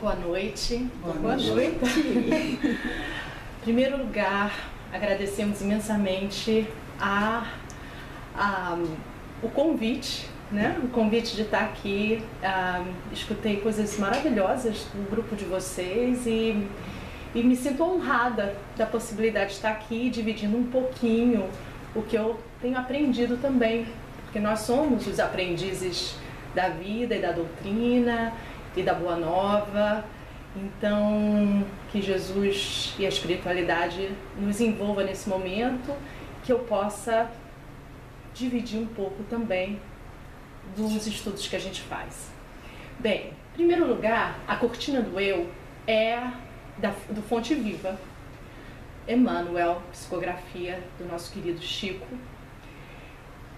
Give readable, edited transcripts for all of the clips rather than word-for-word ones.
Boa noite. Boa noite. Em primeiro lugar, agradecemos imensamente o convite, né? O convite de estar aqui. Escutei coisas maravilhosas do grupo de vocês e me sinto honrada da possibilidade de estar aqui dividindo um pouquinho o que eu tenho aprendido também, porque nós somos os aprendizes da vida e da doutrina e da Boa Nova. Então, que Jesus e a espiritualidade nos envolva nesse momento, que eu possa dividir um pouco também dos estudos que a gente faz. Bem, em primeiro lugar, a cortina do eu é do Fonte Viva, Emmanuel, psicografia do nosso querido Chico.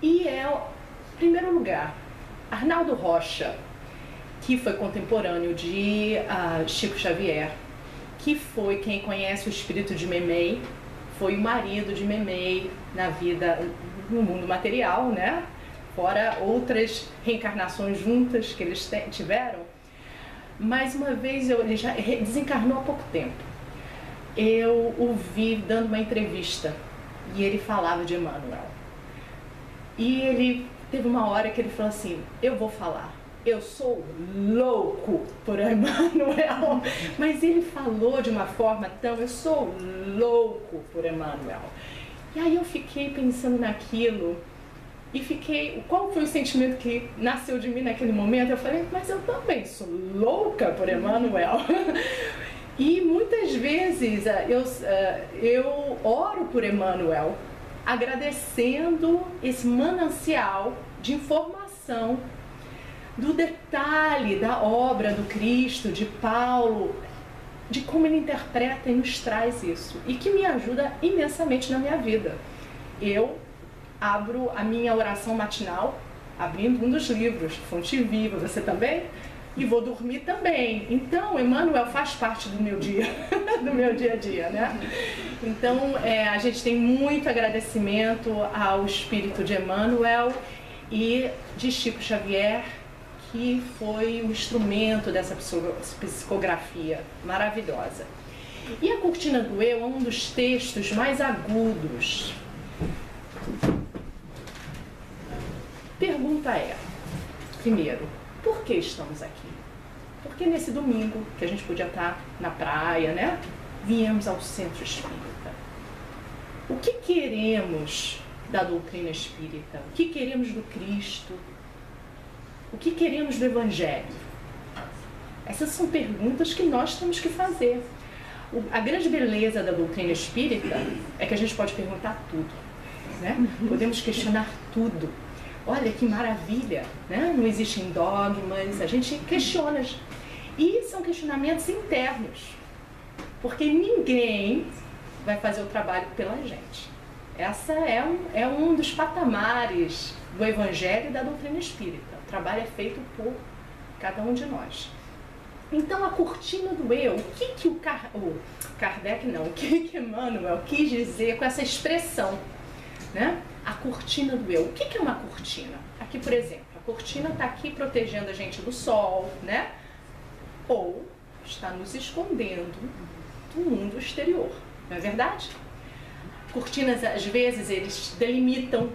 E é, em primeiro lugar, Arnaldo Rocha, que foi contemporâneo de Chico Xavier, que foi quem conhece o espírito de Memei, foi o marido de Memei na vida, no mundo material, né? Fora outras reencarnações juntas que eles tiveram. Mais uma vez, ele já desencarnou há pouco tempo. Eu o vi dando uma entrevista e ele falava de Emmanuel. E ele teve uma hora que ele falou assim: eu vou falar, eu sou louco por Emmanuel. Mas ele falou de uma forma tão, eu sou louco por Emmanuel. E aí eu fiquei pensando naquilo e qual foi o sentimento que nasceu de mim naquele momento? Eu falei, mas eu também sou louca por Emmanuel. E muitas vezes eu oro por Emmanuel, agradecendo esse manancial de informação, do detalhe da obra do Cristo, de Paulo, de como ele interpreta e nos traz isso, e que me ajuda imensamente na minha vida. Eu abro a minha oração matinal abrindo um dos livros, Fonte Viva, você também? E vou dormir também. Então, Emmanuel faz parte do meu dia, do meu dia a dia, né? Então, a gente tem muito agradecimento ao espírito de Emmanuel e de Chico Xavier, que foi o instrumento dessa psicografia maravilhosa. E a Cortina do Eu é um dos textos mais agudos. Pergunta é, primeiro, por que estamos aqui? Porque nesse domingo, que a gente podia estar na praia, né? Viemos ao Centro Espírita. O que queremos da doutrina espírita? O que queremos do Cristo? O que queremos do Evangelho? Essas são perguntas que nós temos que fazer. A grande beleza da doutrina espírita é que a gente pode perguntar tudo, né? Podemos questionar tudo. Olha que maravilha, né? Não existem dogmas, a gente questiona. E são questionamentos internos, porque ninguém vai fazer o trabalho pela gente. Essa é um dos patamares do Evangelho e da doutrina espírita. O trabalho é feito por cada um de nós. Então, a cortina do eu, o que Kardec não, o que Emmanuel quis dizer com essa expressão, né? A cortina do eu. O que é uma cortina? Aqui, por exemplo, a cortina está aqui protegendo a gente do sol, né? Ou está nos escondendo do mundo exterior, não é verdade? Cortinas, às vezes, eles delimitam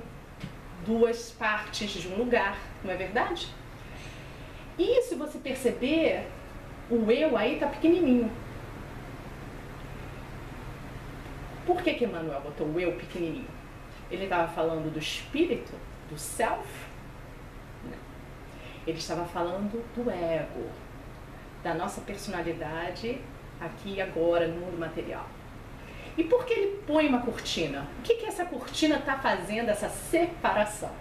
duas partes de um lugar, não é verdade? E se você perceber, o eu aí está pequenininho. Por que Emmanuel botou o eu pequenininho? Ele estava falando do espírito, do self? Não. Ele estava falando do ego, da nossa personalidade aqui e agora no mundo material. E por que ele põe uma cortina? O que essa cortina está fazendo, essa separação?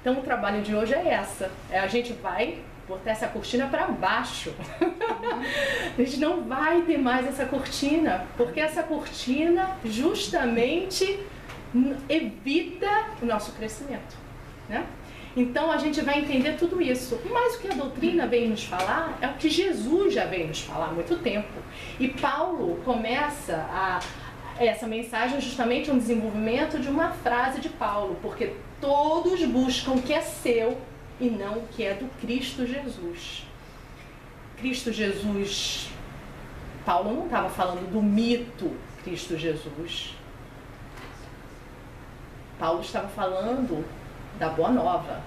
Então o trabalho de hoje é essa. A gente vai botar essa cortina para baixo. A gente não vai ter mais essa cortina, porque essa cortina justamente evita o nosso crescimento, né? Então a gente vai entender tudo isso. Mas o que a doutrina vem nos falar é o que Jesus já veio nos falar há muito tempo. E Paulo começa essa mensagem justamente um desenvolvimento de uma frase de Paulo, porque todos buscam o que é seu e não o que é do Cristo Jesus. Cristo Jesus, Paulo não estava falando do mito Cristo Jesus. Paulo estava falando da Boa Nova,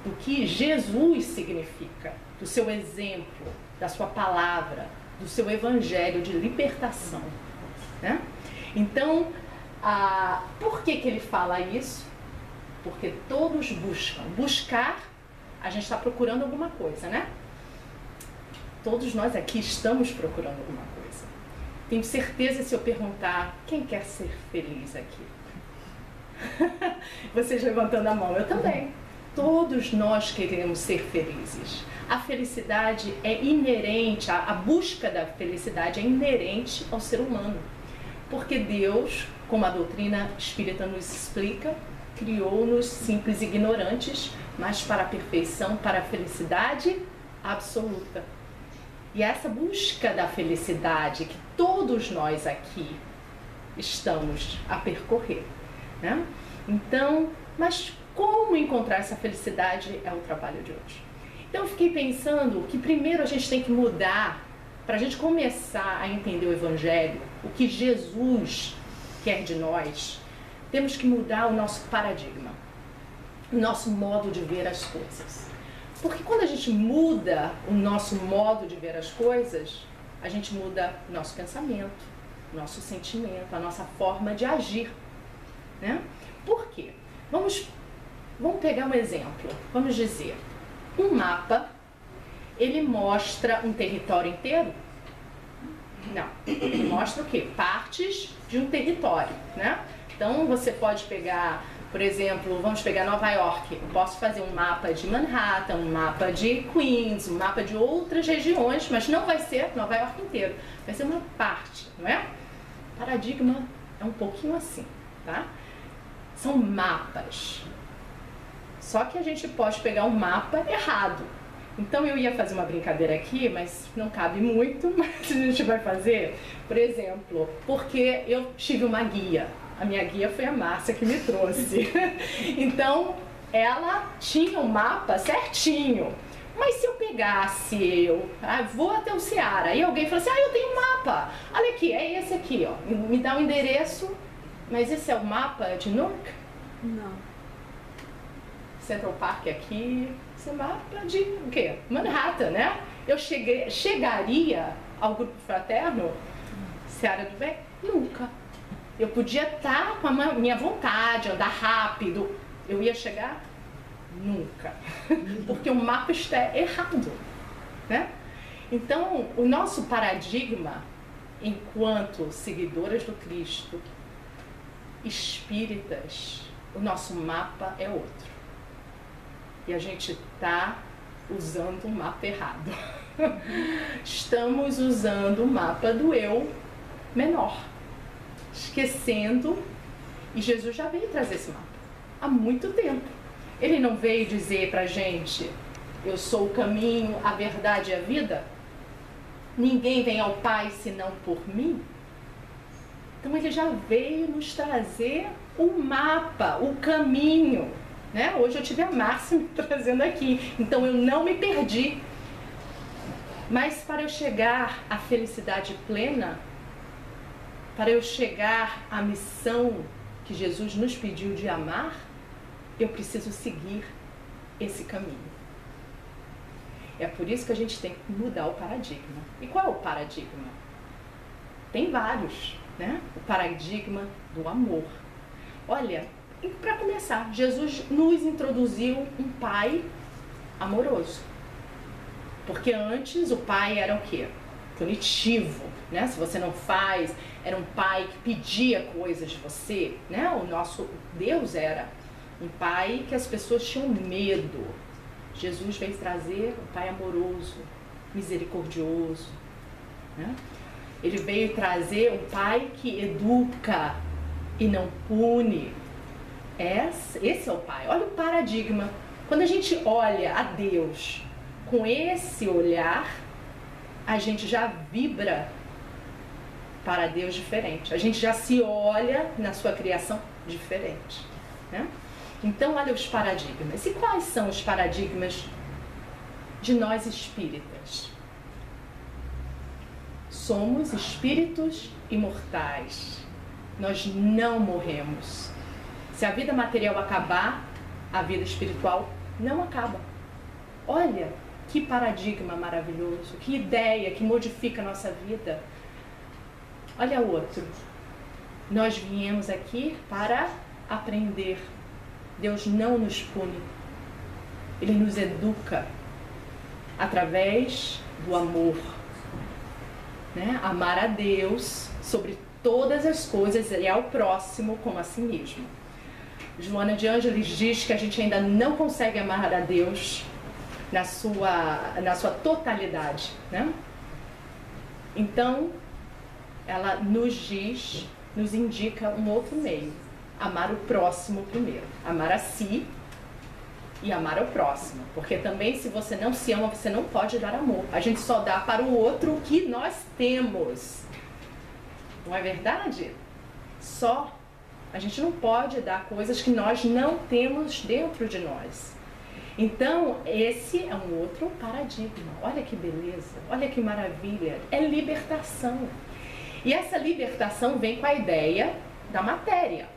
do que Jesus significa, do seu exemplo, da sua palavra, do seu evangelho de libertação, né? Então, por que ele fala isso? Porque todos buscam. Buscar, a gente está procurando alguma coisa, né? Todos nós aqui estamos procurando alguma coisa. Tenho certeza, se eu perguntar, quem quer ser feliz aqui? Vocês levantando a mão, eu também. Todos nós queremos ser felizes. A felicidade é inerente, a busca da felicidade é inerente ao ser humano. Porque Deus, como a doutrina espírita nos explica, criou-nos simples e ignorantes, mas para a perfeição, para a felicidade absoluta. E essa busca da felicidade que todos nós aqui estamos a percorrer, né? Então, mas como encontrar essa felicidade é o trabalho de hoje. Então eu fiquei pensando que primeiro a gente tem que mudar, para a gente começar a entender o Evangelho, o que Jesus quer de nós, temos que mudar o nosso paradigma, o nosso modo de ver as coisas. Porque quando a gente muda o nosso modo de ver as coisas, a gente muda o nosso pensamento, o nosso sentimento, a nossa forma de agir, né? Por quê? Vamos pegar um exemplo. Vamos dizer, um mapa, ele mostra um território inteiro? Não. Ele mostra o quê? Partes de um território, né? Então, você pode pegar, por exemplo, vamos pegar Nova York. Eu posso fazer um mapa de Manhattan, um mapa de Queens, um mapa de outras regiões, mas não vai ser Nova York inteiro. Vai ser uma parte, não é? Paradigma é um pouquinho assim, tá? São mapas. Só que a gente pode pegar um mapa errado. Então eu ia fazer uma brincadeira aqui, mas não cabe muito, mas a gente vai fazer. Por exemplo, porque eu tive uma guia. A minha guia foi a Márcia que me trouxe. Então, ela tinha um mapa certinho. Mas se eu pegasse, vou até o Ceará, e alguém fala assim, eu tenho um mapa. Olha aqui, é esse aqui, ó. Me dá o endereço. Mas esse é o mapa de Newark? Não. Central Park aqui. Esse é o mapa de o quê? Manhattan, né? Eu chegaria ao grupo fraterno, Seara do Bem? Nunca. Eu podia estar com a minha vontade, andar rápido. Eu ia chegar? Nunca. Porque o mapa está errado, né? Então, o nosso paradigma, enquanto seguidoras do Cristo, espíritas, o nosso mapa é outro. E a gente está usando o mapa errado. Estamos usando o mapa do eu menor. Esquecendo, e Jesus já veio trazer esse mapa há muito tempo. Ele não veio dizer pra gente, eu sou o caminho, a verdade e a vida? Ninguém vem ao Pai senão por mim? Então ele já veio nos trazer o mapa, o caminho, né? Hoje eu tive a Márcia me trazendo aqui, então eu não me perdi. Mas para eu chegar à felicidade plena, para eu chegar à missão que Jesus nos pediu de amar, eu preciso seguir esse caminho. É por isso que a gente tem que mudar o paradigma. E qual é o paradigma? Tem vários, né? O paradigma do amor. Olha, para começar, Jesus nos introduziu um pai amoroso. Porque antes o pai era o quê? Punitivo, né? Se você não faz, era um pai que pedia coisas de você, né? O nosso Deus era um pai que as pessoas tinham medo. Jesus veio trazer um pai amoroso, misericordioso, né? Ele veio trazer um pai que educa e não pune. Esse é o pai. Olha o paradigma. Quando a gente olha a Deus com esse olhar, a gente já vibra para Deus diferente. A gente já se olha na sua criação diferente, né? Então, olha os paradigmas. E quais são os paradigmas de nós espíritas? somos espíritos imortais. Nós não morremos. Se a vida material acabar, a vida espiritual não acaba. Olha que paradigma maravilhoso, que ideia que modifica a nossa vida. Olha outro. Nós viemos aqui para aprender. Deus não nos pune. Ele nos educa através do amor. Né? Amar a Deus sobre todas as coisas e ao próximo como a si mesmo. Joana de Ângeles diz que a gente ainda não consegue amar a Deus na sua totalidade, né? Então, ela nos indica um outro meio. Amar o próximo primeiro. Amar a si e amar ao próximo. Porque também, se você não se ama, você não pode dar amor. A gente só dá para o outro o que nós temos. Não é verdade? A gente não pode dar coisas que nós não temos dentro de nós. Então, esse é um outro paradigma. Olha que beleza, olha que maravilha. É libertação. E essa libertação vem com a ideia da matéria.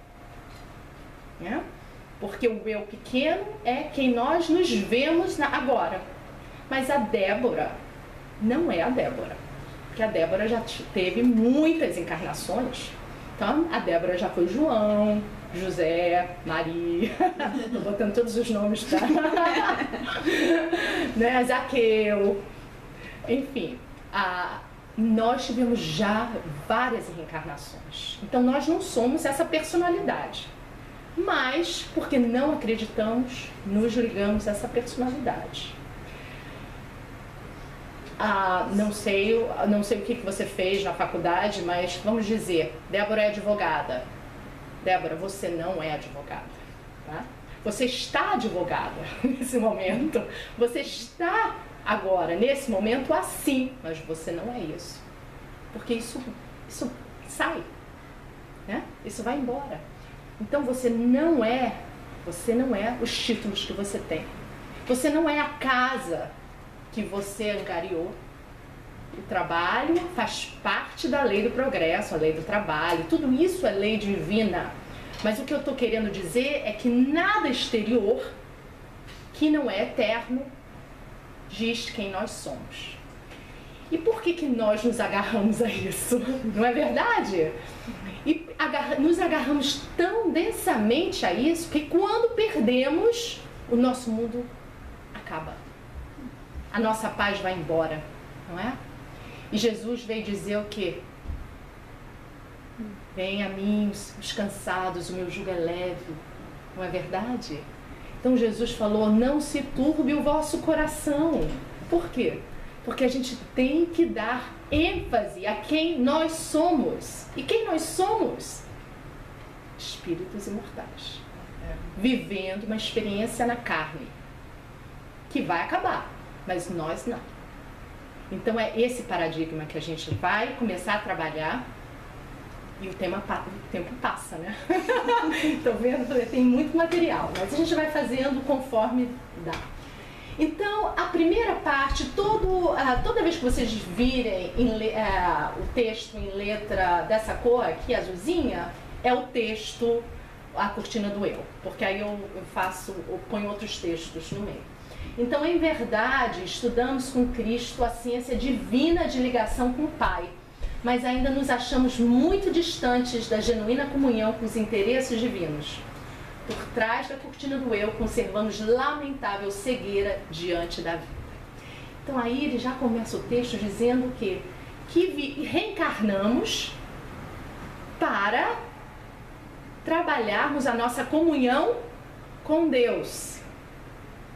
Né? Porque o eu pequeno é quem nós nos vemos agora. Mas a Débora não é a Débora. Porque a Débora já teve muitas encarnações. Então, a Débora já foi João, José, Maria, estou botando todos os nomes, tá? Né? Zaqueu, enfim, nós tivemos já várias reencarnações. Então, nós não somos essa personalidade. Mas, porque não acreditamos, nos ligamos a essa personalidade. Não sei o que você fez na faculdade, mas vamos dizer, Débora é advogada. Débora, você não é advogada, tá? Você está advogada nesse momento. Você está agora, nesse momento, assim, mas você não é isso. Porque isso sai, né? Isso vai embora. Então você não é os títulos que você tem. Você não é a casa que você angariou. O trabalho faz parte da lei do progresso, a lei do trabalho, tudo isso é lei divina. Mas o que eu estou querendo dizer é que nada exterior, que não é eterno, diz quem nós somos. E por que nós nos agarramos a isso? Não é verdade? E nos agarramos tão densamente a isso que quando perdemos, o nosso mundo acaba. A nossa paz vai embora, não é? E Jesus veio dizer o quê? Venha a mim os cansados, o meu jugo é leve. Não é verdade? Então Jesus falou, não se turbe o vosso coração. Por quê? Porque a gente tem que dar ênfase a quem nós somos. E quem nós somos? Espíritos imortais. Vivendo uma experiência na carne. Que vai acabar. Mas nós não. Então é esse paradigma que a gente vai começar a trabalhar e o tempo passa, né? Estou vendo, tem muito material, mas a gente vai fazendo conforme dá. Então, a primeira parte, toda vez que vocês virem o texto em letra dessa cor aqui, azulzinha, é o texto, a cortina do eu, porque aí eu ponho outros textos no meio. Então, em verdade, estudamos com Cristo a ciência divina de ligação com o Pai, mas ainda nos achamos muito distantes da genuína comunhão com os interesses divinos. Por trás da cortina do eu, conservamos lamentável cegueira diante da vida. Então, aí ele já começa o texto dizendo que reencarnamos para trabalharmos a nossa comunhão com Deus.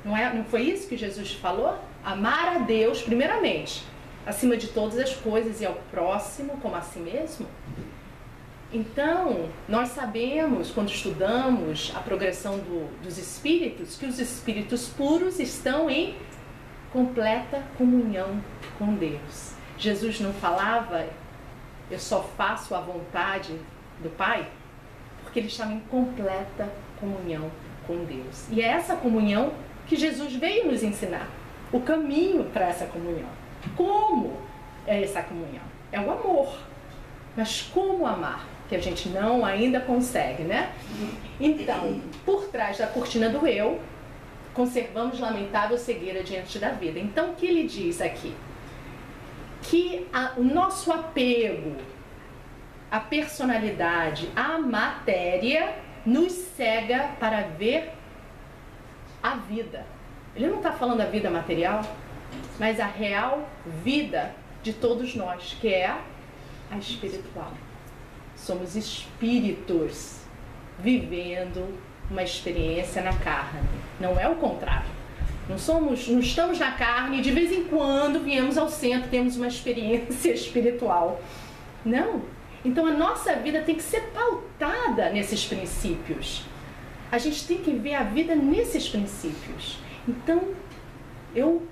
Não foi isso que Jesus falou? Amar a Deus, primeiramente, acima de todas as coisas, e ao próximo como a si mesmo. Então, nós sabemos, quando estudamos a progressão dos espíritos, que os espíritos puros estão em completa comunhão com Deus. Jesus não falava, eu só faço a vontade do Pai, porque ele estava em completa comunhão com Deus. E é essa comunhão que Jesus veio nos ensinar, o caminho para essa comunhão. Como é essa comunhão? é o amor. Mas como amar? Que a gente não ainda consegue, né? Então, por trás da cortina do eu, conservamos lamentável cegueira diante da vida. Então, o que ele diz aqui? Que o nosso apego à personalidade, à matéria, nos cega para ver a vida. Ele não está falando da vida material, mas a real vida de todos nós, que é a espiritual. Somos espíritos vivendo uma experiência na carne. Não é o contrário. Não estamos na carne e de vez em quando viemos ao centro, temos uma experiência espiritual. Não. Então a nossa vida tem que ser pautada nesses princípios. A gente tem que ver a vida nesses princípios. Então eu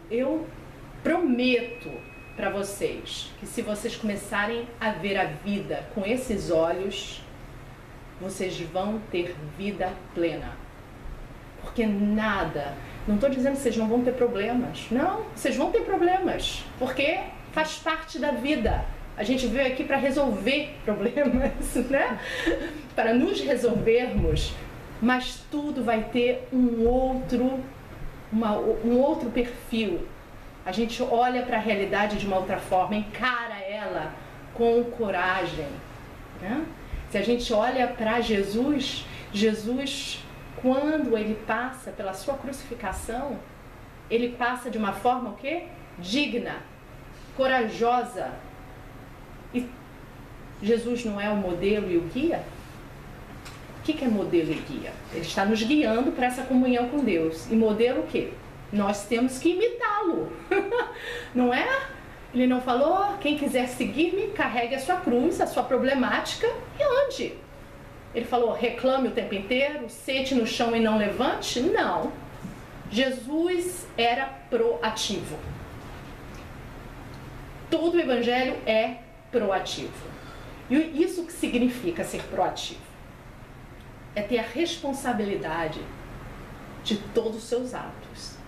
prometo para vocês que se vocês começarem a ver a vida com esses olhos, vocês vão ter vida plena. Porque nada, não estou dizendo que vocês não vão ter problemas. Não, vocês vão ter problemas, porque faz parte da vida. A gente veio aqui para resolver problemas, né? Para nos resolvermos, mas tudo vai ter um outro perfil. A gente olha para a realidade de uma outra forma, encara ela com coragem, né? Se a gente olha para Jesus, quando ele passa pela sua crucificação, ele passa de uma forma o quê? Digna, corajosa. E Jesus não é o modelo e o guia? O que é modelo e guia? Ele está nos guiando para essa comunhão com Deus. E modelo o quê? Nós temos que imitá-lo. Não é? Ele não falou, quem quiser seguir-me, carregue a sua cruz, a sua problemática e ande. Ele falou, reclame o tempo inteiro, sente no chão e não levante? Não. Jesus era proativo. Todo o evangelho é proativo. E isso que significa ser proativo? É ter a responsabilidade de todos os seus atos.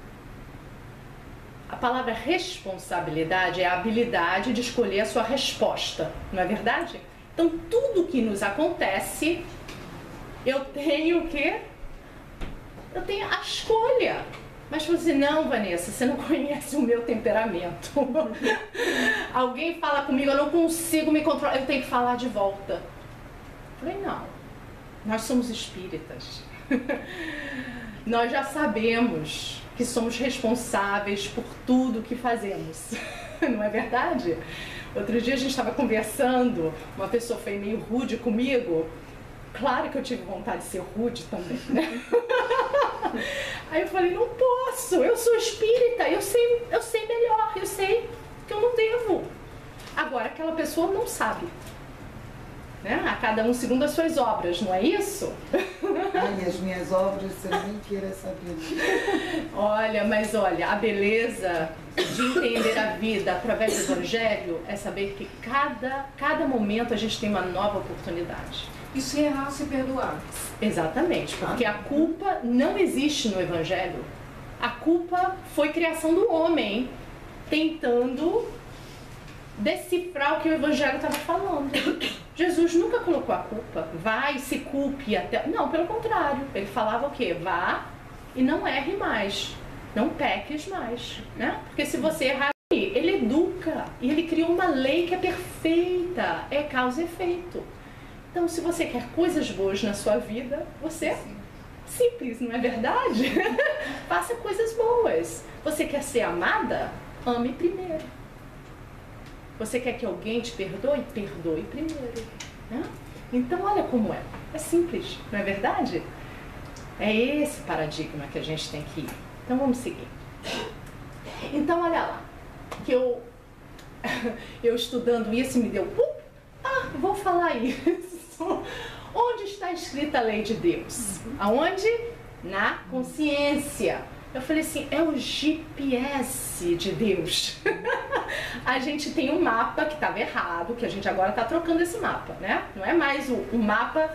A palavra responsabilidade é a habilidade de escolher a sua resposta, não é verdade? Então, tudo que nos acontece, eu tenho o quê? Eu tenho a escolha. Mas você, não, Vanessa, você não conhece o meu temperamento. Alguém fala comigo, eu não consigo me controlar, eu tenho que falar de volta. Eu falei, não, nós somos espíritas. Nós já sabemos que somos responsáveis por tudo que fazemos. Não é verdade? Outro dia a gente estava conversando, uma pessoa foi meio rude comigo. Claro que eu tive vontade de ser rude também, né? Aí eu falei, não posso, eu sou espírita, eu sei melhor, eu sei que eu não devo. Agora aquela pessoa não sabe, né? A cada um segundo as suas obras, não é isso? Ai, as minhas obras você nem queira saber. Olha, mas olha, a beleza de entender a vida através do Evangelho é saber que cada momento a gente tem uma nova oportunidade. E se errar, se perdoar. Exatamente, porque a culpa não existe no Evangelho. A culpa foi criação do homem, tentando decifrar o que o Evangelho estava falando. Jesus nunca colocou a culpa. Vai, se culpe até... Não, pelo contrário. Ele falava o quê? Vá e não erre mais. Não peques mais, né? Porque se você errar, ele educa. E ele criou uma lei que é perfeita. É causa e efeito. Então, se você quer coisas boas na sua vida, você... Simples, não é verdade? Faça coisas boas. Você quer ser amada? Ame primeiro. Você quer que alguém te perdoe? Perdoe primeiro. Né? Então, olha como é. É simples, não é verdade? É esse paradigma que a gente tem que ir. Então, vamos seguir. Então, olha lá. Que eu estudando isso me deu... vou falar isso. Onde está escrita a lei de Deus? Aonde? Na consciência. Eu falei assim, é o GPS de Deus. A gente tem um mapa que estava errado, que a gente agora está trocando esse mapa, né? Não é mais o mapa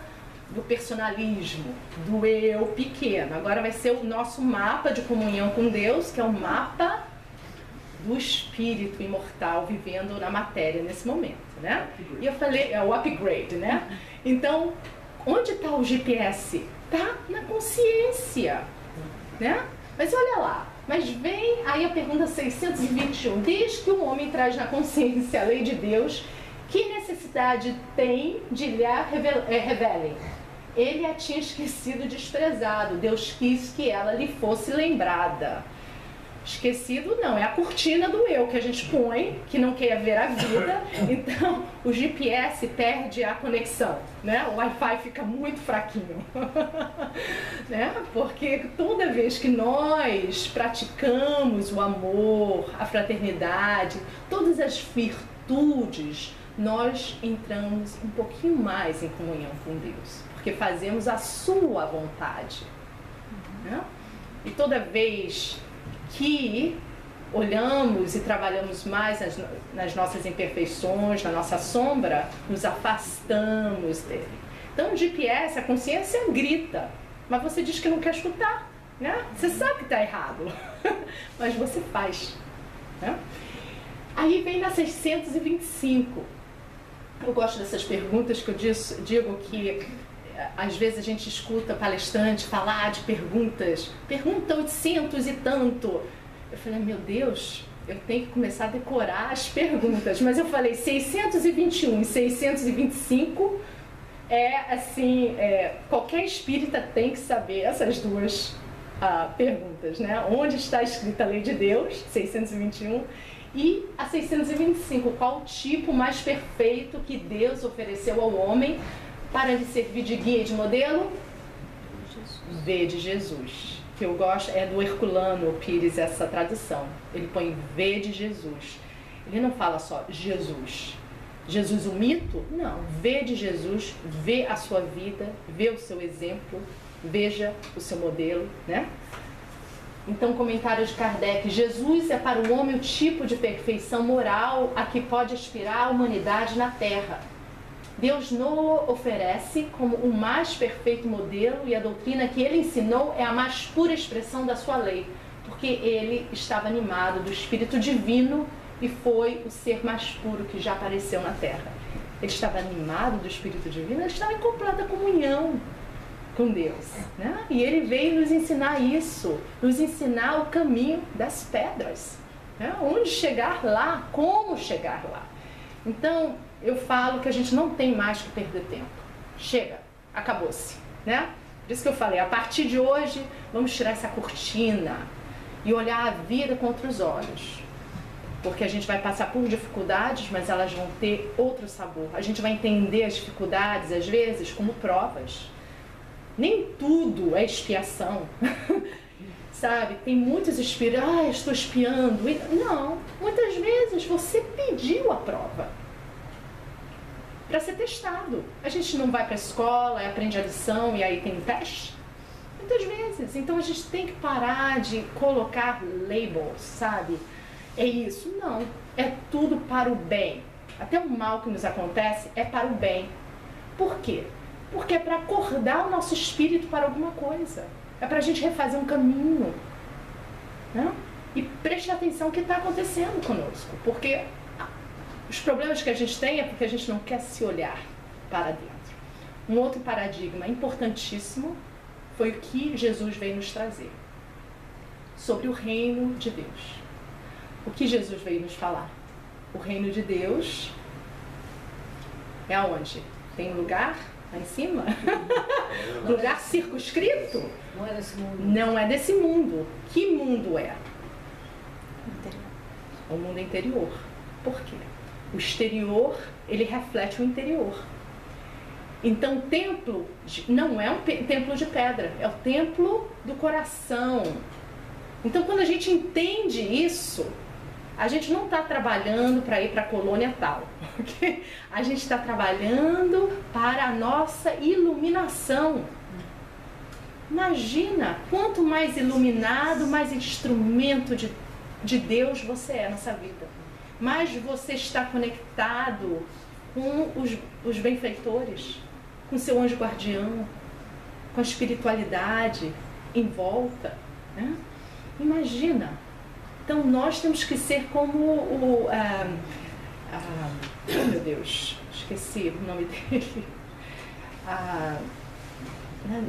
do personalismo, do eu pequeno. Agora vai ser o nosso mapa de comunhão com Deus, que é o mapa do espírito imortal vivendo na matéria nesse momento, né? E eu falei, é o upgrade, né? Então, onde está o GPS? Está na consciência, né? Mas olha lá, mas vem aí a pergunta 621. Desde que o homem traz na consciência a lei de Deus, que necessidade tem de lhe revelem? Ele a tinha esquecido e desprezado. Deus quis que ela lhe fosse lembrada. Esquecido não, é a cortina do eu que a gente põe, que não quer ver a vida. Então o GPS perde a conexão, né? O Wi-Fi fica muito fraquinho. Né? Porque toda vez que nós praticamos o amor, a fraternidade, todas as virtudes, nós entramos um pouquinho mais em comunhão com Deus, porque fazemos a sua vontade, né? E toda vez que olhamos e trabalhamos mais nas nossas imperfeições, na nossa sombra, nos afastamos dele. Então o GPS, a consciência grita, mas você diz que não quer escutar, né? Você sabe que está errado, mas você faz, né? Aí vem na 625. Eu gosto dessas perguntas que eu digo que às vezes a gente escuta palestrante falar de perguntas, pergunta 800 e tanto. Eu falei, meu Deus, eu tenho que começar a decorar as perguntas. Mas eu falei 621 e 625 assim, qualquer espírita tem que saber essas duas perguntas, né? Onde está escrita a lei de Deus, 621, e a 625, qual o tipo mais perfeito que Deus ofereceu ao homem para lhe servir de guia e de modelo? V de Jesus. Que eu gosto é do Herculano Pires, essa tradução. Ele põe V de Jesus. Ele não fala só Jesus. Jesus o mito? Não. V de Jesus, vê a sua vida, vê o seu exemplo, veja o seu modelo, né? Então, comentário de Kardec: Jesus é para o homem o tipo de perfeição moral a que pode aspirar a humanidade na Terra. Deus não oferece como o mais perfeito modelo, e a doutrina que ele ensinou é a mais pura expressão da sua lei, porque ele estava animado do Espírito Divino e foi o ser mais puro que já apareceu na Terra. Ele estava animado do Espírito Divino, ele estava em completa comunhão com Deus, né? E ele veio nos ensinar isso, nos ensinar o caminho das pedras, né? Onde chegar lá, como chegar lá. Então, eu falo que a gente não tem mais que perder tempo. Chega, acabou-se, né? Por isso que eu falei, a partir de hoje, vamos tirar essa cortina e olhar a vida com outros olhos. Porque a gente vai passar por dificuldades, mas elas vão ter outro sabor. A gente vai entender as dificuldades, às vezes, como provas. Nem tudo é expiação. Sabe? Tem muitos espíritos, estou espiando. Não, muitas vezes você pediu a prova para ser testado. A gente não vai para a escola, aprende a lição e aí tem um teste? Muitas vezes. Então a gente tem que parar de colocar labels, sabe? É isso? Não. É tudo para o bem. Até o mal que nos acontece é para o bem. Por quê? Porque é para acordar o nosso espírito para alguma coisa. É para a gente refazer um caminho, né? E preste atenção no que está acontecendo conosco. Porque os problemas que a gente tem é porque a gente não quer se olhar para dentro. Um outro paradigma importantíssimo foi o que Jesus veio nos trazer. Sobre o reino de Deus. O que Jesus veio nos falar? O reino de Deus é aonde? Tem um lugar lá em cima? Lugar circunscrito? Não é desse mundo. Não é desse mundo. Que mundo é? O mundo interior. Por quê? O exterior, ele reflete o interior. Então, o templo não é um templo de pedra, é o templo do coração. Então, quando a gente entende isso, a gente não está trabalhando para ir para a colônia tal, okay? A gente está trabalhando para a nossa iluminação. Imagina, quanto mais iluminado, mais instrumento de Deus você é nessa vida. Mais você está conectado com os benfeitores, com seu anjo guardião, com a espiritualidade em volta, né? Imagina Então nós temos que ser como oh meu Deus, esqueci o nome dele.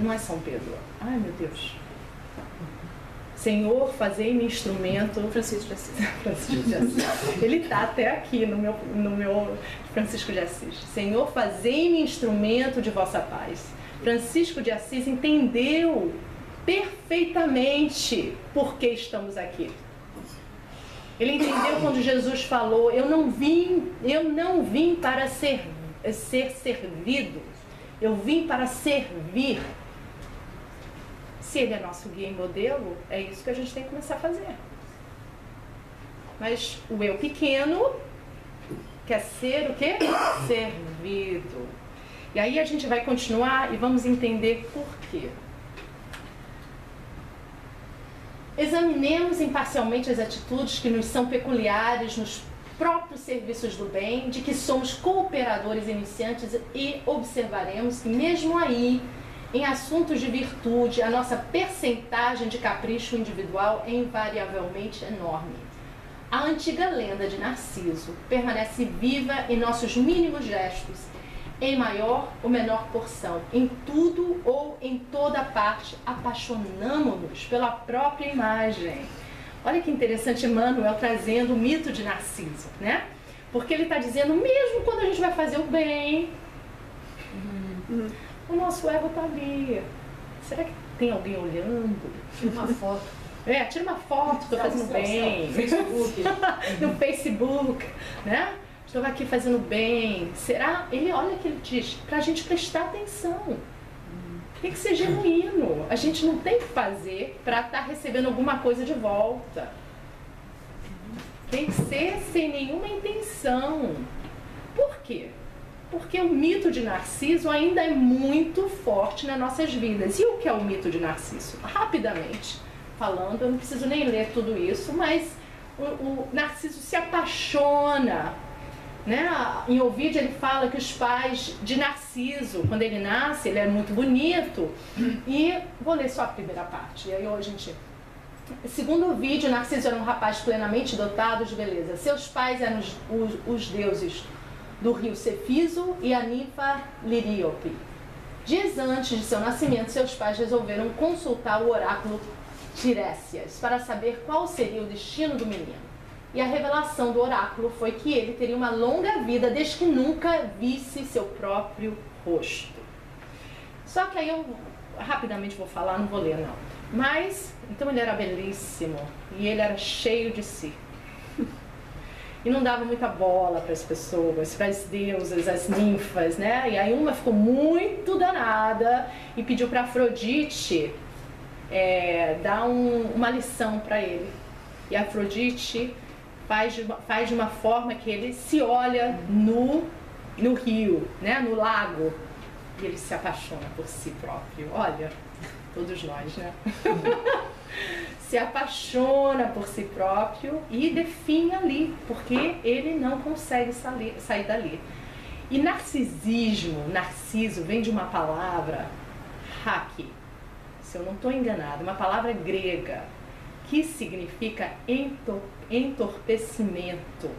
Não é São Pedro. Ai, meu Deus. Senhor, fazei-me instrumento. Francisco de Assis. Francisco de Assis. Ele está até aqui no meu Francisco de Assis. Senhor, fazei-me instrumento de vossa paz. Francisco de Assis entendeu perfeitamente por que estamos aqui. Ele entendeu quando Jesus falou: eu não vim para ser servido, eu vim para servir. Se ele é nosso guia e modelo, é isso que a gente tem que começar a fazer. Mas o eu pequeno quer ser o quê? Servido. E aí a gente vai continuar e vamos entender por quê. Examinemos imparcialmente as atitudes que nos são peculiares nos próprios serviços do bem, de que somos cooperadores iniciantes, e observaremos que mesmo aí, em assuntos de virtude, a nossa percentagem de capricho individual é invariavelmente enorme. A antiga lenda de Narciso permanece viva em nossos mínimos gestos, em maior ou menor porção, em tudo ou em toda parte, apaixonamo-nos pela própria imagem. Olha que interessante Emmanuel trazendo o mito de Narciso, né? Porque ele está dizendo, mesmo quando a gente vai fazer o bem, o nosso ego está ali. Será que tem alguém olhando? Tira uma foto. Tira uma foto, estou fazendo bem. Facebook. No Facebook, né? Estou aqui fazendo bem. Será? Olha o que ele diz, para a gente prestar atenção. Tem que ser genuíno. A gente não tem que fazer para estar recebendo alguma coisa de volta. Tem que ser sem nenhuma intenção. Por quê? Porque o mito de Narciso ainda é muito forte nas nossas vidas. E o que é o mito de Narciso? Rapidamente falando, eu não preciso nem ler tudo isso, mas o Narciso se apaixona. Né? Em Ovídio ele fala que os pais de Narciso, quando ele nasce, ele é muito bonito. E vou ler só a primeira parte. E aí hoje a gente... Segundo Ovídio, Narciso era um rapaz plenamente dotado de beleza. Seus pais eram os deuses do rio Cefiso e a ninfa Liríope. Dias antes de seu nascimento, seus pais resolveram consultar o oráculo Tiresias para saber qual seria o destino do menino. E a revelação do oráculo foi que ele teria uma longa vida desde que nunca visse seu próprio rosto. Só que aí eu rapidamente vou falar, não vou ler não. Mas, então ele era belíssimo e ele era cheio de si. E não dava muita bola para as pessoas, para as deusas, as ninfas, né? E aí uma ficou muito danada e pediu para Afrodite dar uma lição para ele. E Afrodite faz de uma forma que ele se olha no rio, né? No lago, e ele se apaixona por si próprio. Olha, todos nós, né? Se apaixona por si próprio e define ali, porque ele não consegue sair dali. E narciso, vem de uma palavra, haki, se eu não estou enganada, uma palavra grega, que significa entorpecimento.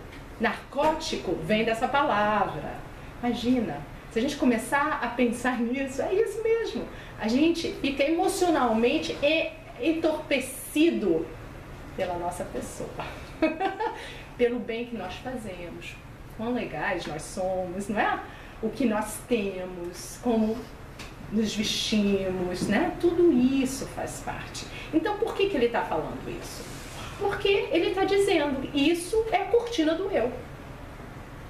Narcótico vem dessa palavra. Imagina, se a gente começar a pensar nisso, é isso mesmo. A gente fica emocionalmente entorpecido pela nossa pessoa, pelo bem que nós fazemos, quão legais nós somos, não é? O que nós temos, como nos vestimos, né? Tudo isso faz parte. Então, por que ele está falando isso? Porque ele está dizendo, isso é a cortina do eu.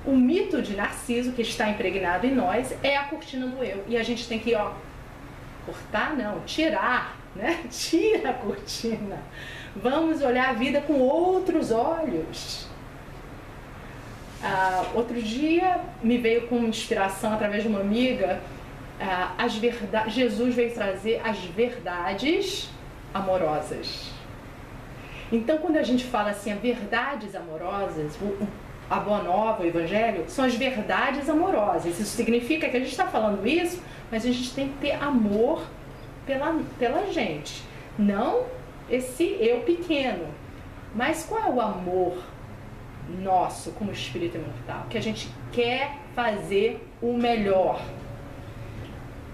O mito de Narciso, que está impregnado em nós, é a cortina do eu. E a gente tem que, cortar não, tirar, né? Tira a cortina. Vamos olhar a vida com outros olhos. Outro dia me veio com inspiração através de uma amiga, Jesus veio trazer as verdades amorosas. Então, quando a gente fala assim, as verdades amorosas, a Boa Nova, o Evangelho, são as verdades amorosas. Isso significa que a gente está falando isso, mas a gente tem que ter amor pela gente. Não esse eu pequeno. Mas qual é o amor nosso como espírito imortal? Que a gente quer fazer o melhor.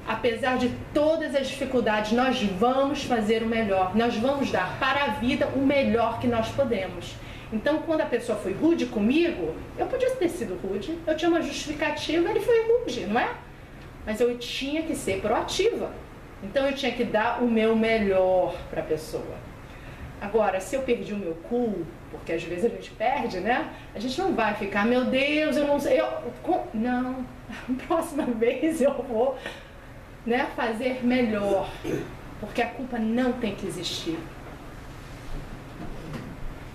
Apesar de todas as dificuldades, nós vamos fazer o melhor. Nós vamos dar para a vida o melhor que nós podemos. Então, quando a pessoa foi rude comigo, eu podia ter sido rude, eu tinha uma justificativa, ele foi rude, não é? Mas eu tinha que ser proativa. Então, eu tinha que dar o meu melhor para a pessoa. Agora, se eu perdi o meu cool, porque às vezes a gente perde, né? A gente não vai ficar, meu Deus, eu não sei. Não, próxima vez eu vou, né, fazer melhor. Porque a culpa não tem que existir.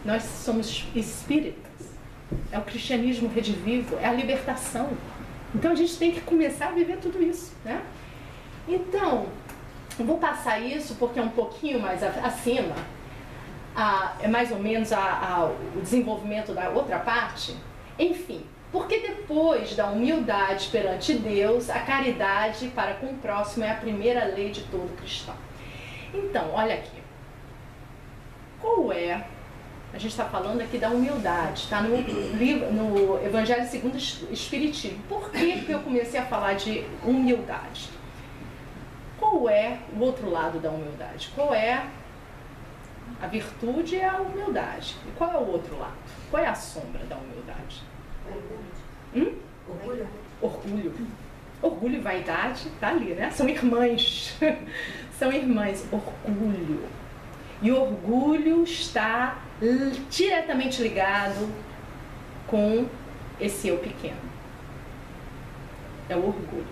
Nós somos espíritas. É o cristianismo redivivo, é a libertação. Então a gente tem que começar a viver tudo isso, né? Então, eu vou passar isso porque é um pouquinho mais acima. É mais ou menos o desenvolvimento da outra parte. Enfim, porque depois da humildade perante Deus, a caridade para com o próximo é a primeira lei de todo cristão. Então, olha aqui. Qual é? A gente está falando aqui da humildade, está no Evangelho segundo o Espiritismo. Por que eu comecei a falar de humildade? Qual é o outro lado da humildade? Qual é a virtude? É a humildade. E qual é o outro lado? Qual é a sombra da humildade? Orgulho. Orgulho. Orgulho e vaidade, tá ali, né? São irmãs. São irmãs. Orgulho. E orgulho está diretamente ligado com esse eu pequeno. É o orgulho.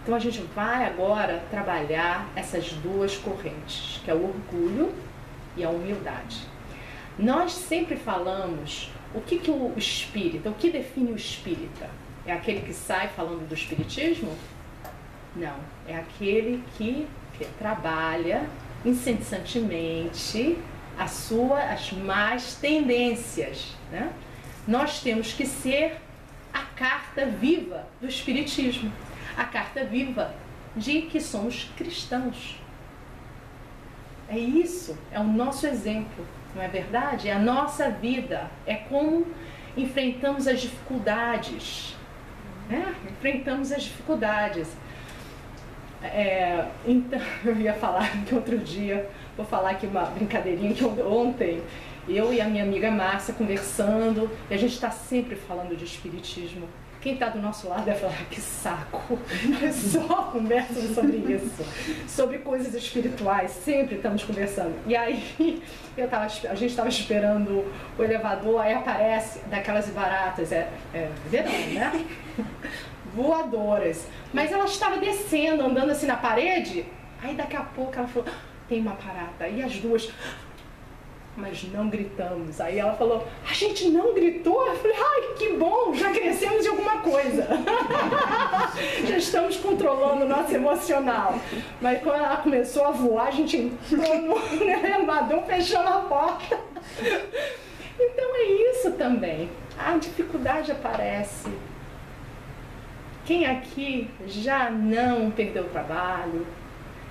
Então a gente vai agora trabalhar essas duas correntes, que é o orgulho e a humildade. Nós sempre falamos o que o espírita, o que define o espírita? É aquele que sai falando do espiritismo? Não, é aquele que trabalha incessantemente as más tendências, né? Nós temos que ser a carta viva do espiritismo, a carta viva de que somos cristãos. É isso, é o nosso exemplo, não é verdade? É a nossa vida, é como enfrentamos as dificuldades, né? Enfrentamos as dificuldades. Então, eu ia falar que outro dia, vou falar aqui uma brincadeirinha que ontem eu e a minha amiga Márcia conversando, e a gente está sempre falando de espiritismo. Quem está do nosso lado deve falar, que saco, só conversa sobre isso, sobre coisas espirituais, sempre estamos conversando. E aí, a gente estava esperando o elevador, aí aparece daquelas baratas, verão, né? Voadoras. Mas ela estava descendo, andando assim na parede, aí daqui a pouco ela falou, tem uma barata, e as duas... Mas não gritamos. Aí ela falou, a gente não gritou? Eu falei, ai, que bom, já crescemos em alguma coisa. Já estamos controlando o nosso emocional. Mas quando ela começou a voar, a gente entrou no elevador, fechando a porta. Então é isso também. A dificuldade aparece. Quem aqui já não perdeu o trabalho,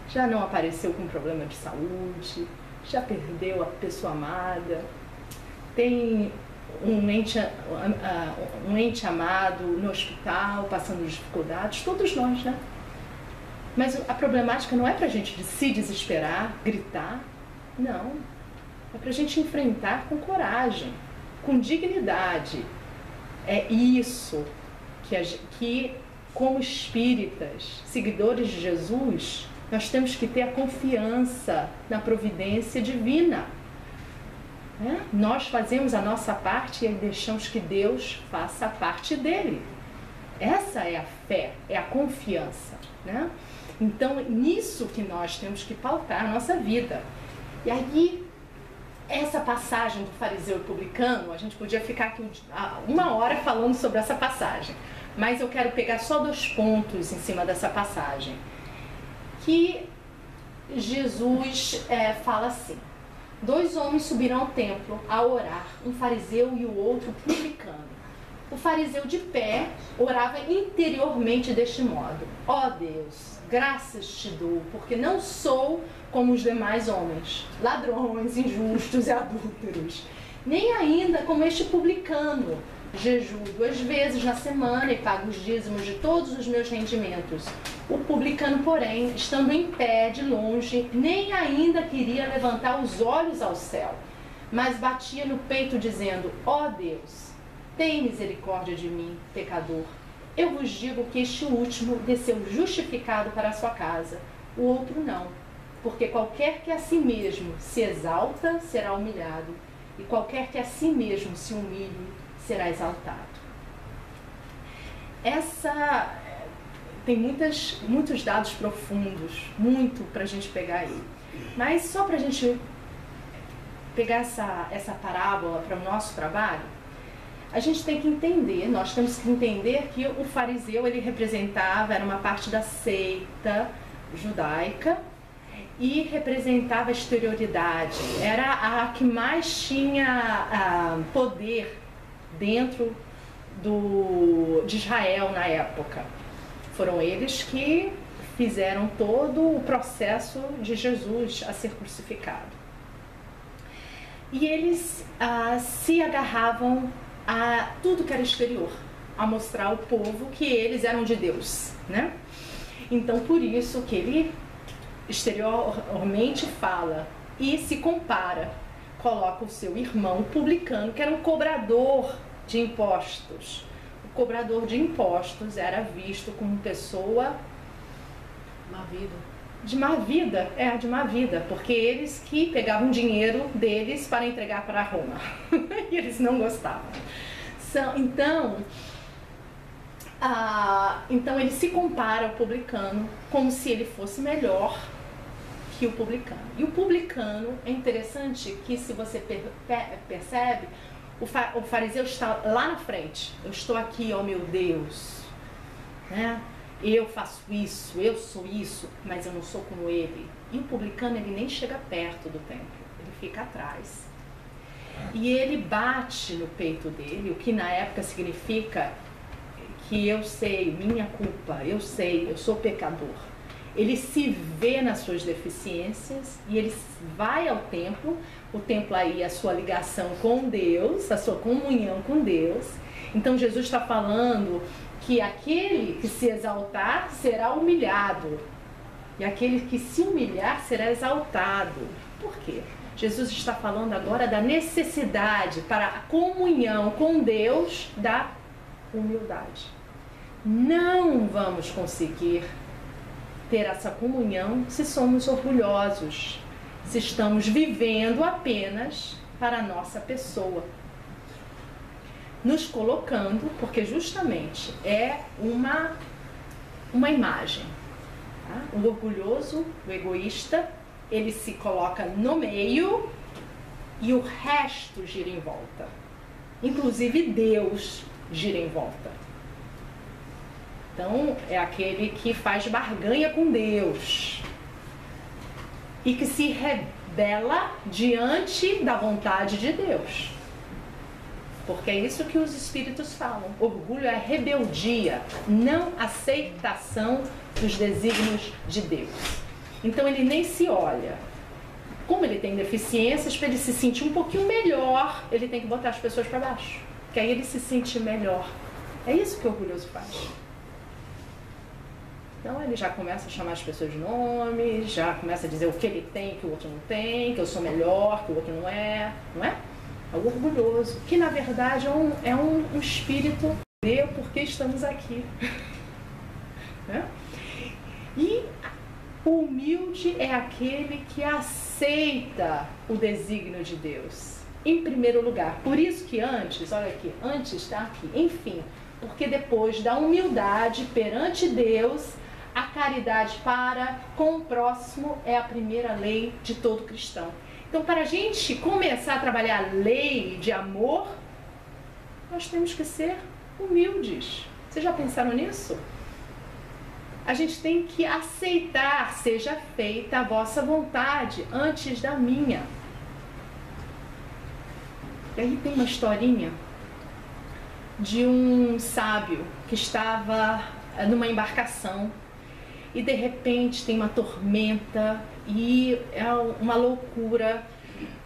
já não apareceu com problema de saúde, já perdeu a pessoa amada, tem um ente amado no hospital, passando dificuldades, todos nós, né? Mas a problemática não é pra gente se desesperar, gritar, não. É pra gente enfrentar com coragem, com dignidade. É isso que como espíritas, seguidores de Jesus, nós temos que ter a confiança na providência divina. Né? Nós fazemos a nossa parte e deixamos que Deus faça a parte dele. Essa é a fé, é a confiança. Né? Então, nisso que nós temos que pautar a nossa vida. E aí, essa passagem do fariseu e publicano, a gente podia ficar aqui 1 hora falando sobre essa passagem. Mas eu quero pegar só 2 pontos em cima dessa passagem. Que Jesus fala assim, 2 homens subiram ao templo a orar, um fariseu e o outro publicano. O fariseu de pé orava interiormente deste modo, ó Deus, graças te dou, porque não sou como os demais homens, ladrões, injustos e adúlteros, Nem ainda como este publicano. Jejuo 2 vezes na semana e pago os dízimos de todos os meus rendimentos. O publicano, porém, estando em pé de longe, nem ainda queria levantar os olhos ao céu, mas batia no peito dizendo: ó Deus, tem misericórdia de mim, pecador. Eu vos digo que este último desceu justificado para a sua casa, o outro não. Porque qualquer que a si mesmo se exalta, será humilhado, e qualquer que a si mesmo se humilhe, será exaltado. Essa tem muitos dados profundos, muito para a gente pegar aí. Mas só para a gente pegar essa parábola para o nosso trabalho, a gente tem que entender, nós temos que entender que o fariseu, ele representava, era uma parte da seita judaica e representava a exterioridade, era a que mais tinha poder dentro de Israel na época. Foram eles que fizeram todo o processo de Jesus a ser crucificado. E eles se agarravam a tudo que era exterior, a mostrar ao povo que eles eram de Deus, né? Então, por isso que ele exteriormente fala e se compara, coloca o seu irmão publicano, que era um cobrador de impostos. O cobrador de impostos era visto como pessoa de má vida, de má vida, porque eles que pegavam dinheiro deles para entregar para Roma e eles não gostavam. Então ele se compara ao publicano como se ele fosse melhor que o publicano. E o publicano, é interessante que, se você percebe, o fariseu está lá na frente. Eu estou aqui, ó meu Deus, né? Eu faço isso, eu sou isso, mas eu não sou como ele. E o publicano, ele nem chega perto do templo, ele fica atrás. E ele bate no peito dele, o que na época significa que eu sei, minha culpa, eu sei, eu sou pecador. Ele se vê nas suas deficiências e ele vai ao templo. O templo aí é a sua ligação com Deus, a sua comunhão com Deus. Então Jesus está falando que aquele que se exaltar será humilhado e aquele que se humilhar será exaltado. Por quê? Jesus está falando agora da necessidade para a comunhão com Deus da humildade. Não vamos conseguir ter essa comunhão se somos orgulhosos, se estamos vivendo apenas para a nossa pessoa, nos colocando, porque justamente é uma imagem, tá? O orgulhoso, o egoísta, ele se coloca no meio e o resto gira em volta, inclusive Deus gira em volta. Então, é aquele que faz barganha com Deus e que se rebela diante da vontade de Deus. Porque é isso que os espíritos falam. Orgulho é rebeldia, não aceitação dos desígnios de Deus. Então, ele nem se olha. Como ele tem deficiências, para ele se sentir um pouquinho melhor, ele tem que botar as pessoas para baixo. Que aí ele se sente melhor. É isso que o orgulhoso faz. Então ele já começa a chamar as pessoas de nome, já começa a dizer o que ele tem que o outro não tem, que eu sou melhor, que o outro não é? É o orgulhoso, que na verdade é um espírito de por que estamos aqui. Né? E o humilde é aquele que aceita o desígnio de Deus, em primeiro lugar. Por isso que antes, olha aqui, antes está aqui, enfim, porque depois da humildade perante Deus, a caridade para com o próximo é a primeira lei de todo cristão. Então, para a gente começar a trabalhar a lei de amor, nós temos que ser humildes. Vocês já pensaram nisso? A gente tem que aceitar, seja feita a vossa vontade antes da minha. E aí tem uma historinha de um sábio que estava numa embarcação e de repente tem uma tormenta e é uma loucura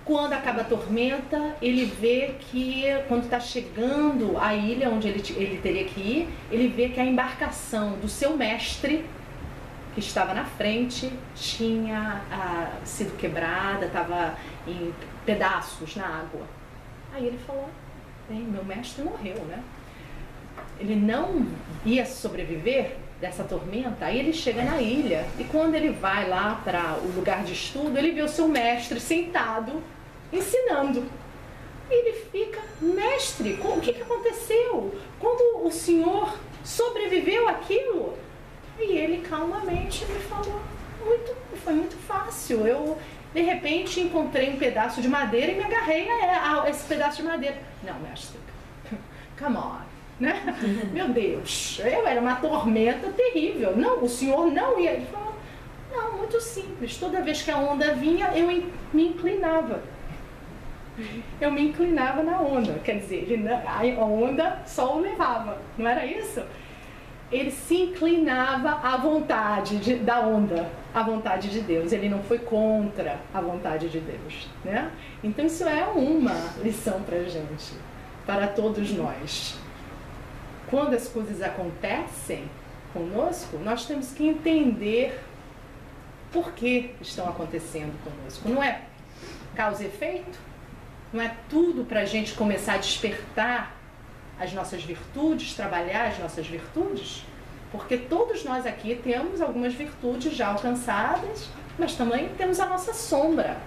Quando acaba a tormenta, ele vê que quando está chegando à ilha onde ele teria que ir, ele vê que a embarcação do seu mestre, que estava na frente, tinha sido quebrada, estava em pedaços na água. Aí ele falou, bem, meu mestre morreu, né? Ele não ia sobreviver dessa tormenta. Aí ele chega na ilha e quando ele vai lá para o lugar de estudo, ele vê o seu mestre sentado, ensinando. E ele fica, mestre, o que aconteceu? Como o senhor sobreviveu àquilo? E ele calmamente me falou, foi muito fácil. Eu, de repente, encontrei um pedaço de madeira e me agarrei a esse pedaço de madeira. Não, mestre, come on, né? Meu Deus, era uma tormenta terrível. Não, o senhor não ia. Ele falou, não, muito simples. Toda vez que a onda vinha, eu me inclinava. Eu me inclinava na onda. Quer dizer, a onda só o levava, não era isso? Ele se inclinava à vontade da onda, à vontade de Deus. Ele não foi contra a vontade de Deus, né? Então isso é uma lição para a gente, para todos nós. Quando as coisas acontecem conosco, nós temos que entender por que estão acontecendo conosco. Não é causa e efeito? Não é tudo para a gente começar a despertar as nossas virtudes, trabalhar as nossas virtudes? Porque todos nós aqui temos algumas virtudes já alcançadas, mas também temos a nossa sombra,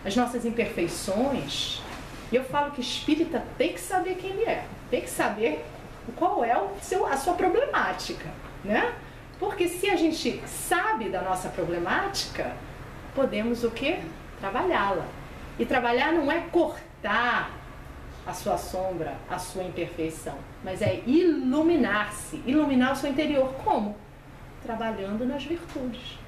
as nossas imperfeições. E eu falo que espírita tem que saber quem ele é, tem que saber qual é a sua problemática, né? Porque se a gente sabe da nossa problemática, podemos o quê? Trabalhá-la. E trabalhar não é cortar a sua sombra, a sua imperfeição, mas é iluminar-se, iluminar o seu interior. Como? Trabalhando nas virtudes.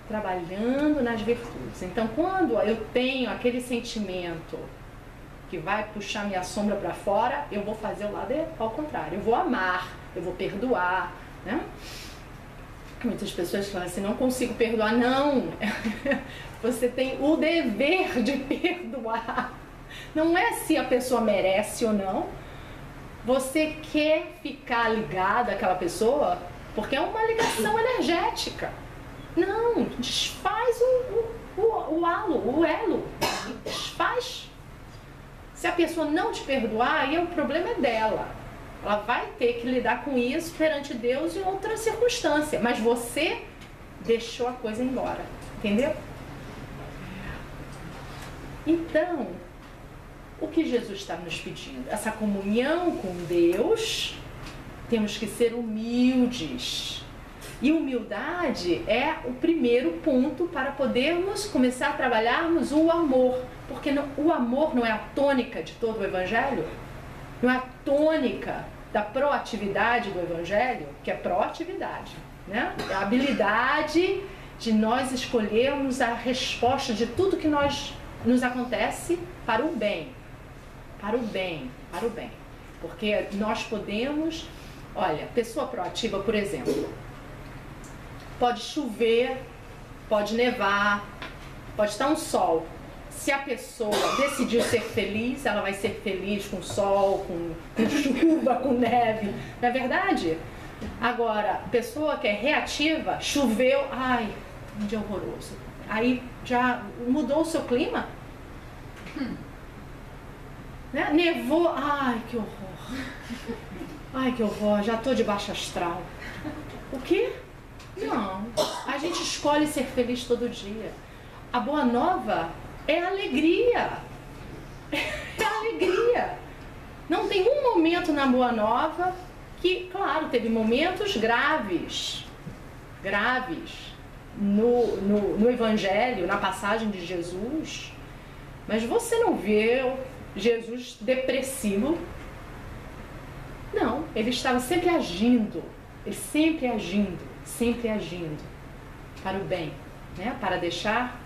Trabalhando nas virtudes. Então, quando eu tenho aquele sentimento que vai puxar minha sombra para fora, eu vou fazer o lado ao contrário. Eu vou amar, eu vou perdoar, né? Muitas pessoas falam assim, não consigo perdoar. Não! Você tem o dever de perdoar. Não é se a pessoa merece ou não. Você quer ficar ligado àquela pessoa porque é uma ligação energética. Não, desfaz o elo. Desfaz. Se a pessoa não te perdoar, aí o problema é dela. Ela vai ter que lidar com isso perante Deus em outra circunstância. Mas você deixou a coisa embora. Entendeu? Então, o que Jesus está nos pedindo? Essa comunhão com Deus, temos que ser humildes. E humildade é o primeiro ponto para podermos começar a trabalharmos o amor. Porque o amor não é a tônica de todo o Evangelho? Não é a tônica da proatividade do Evangelho? Que é proatividade, né? É a habilidade de nós escolhermos a resposta de tudo que nos acontece para o bem. Para o bem, para o bem. Porque nós podemos... Olha, pessoa proativa, por exemplo, pode chover, pode nevar, pode estar um sol. Se a pessoa decidir ser feliz, ela vai ser feliz com sol, com chuva, com neve. Não é verdade? Agora, pessoa que é reativa, choveu, ai, um dia horroroso. Aí já mudou o seu clima? Né? Nevou, ai, que horror. Ai, que horror, já estou de baixa astral. O quê? Não, a gente escolhe ser feliz todo dia. A boa nova é alegria. É alegria. Não tem um momento na boa nova que, claro, teve momentos graves no Evangelho, na passagem de Jesus, mas você não vê Jesus depressivo. Não, ele estava sempre agindo para o bem, né? Para deixar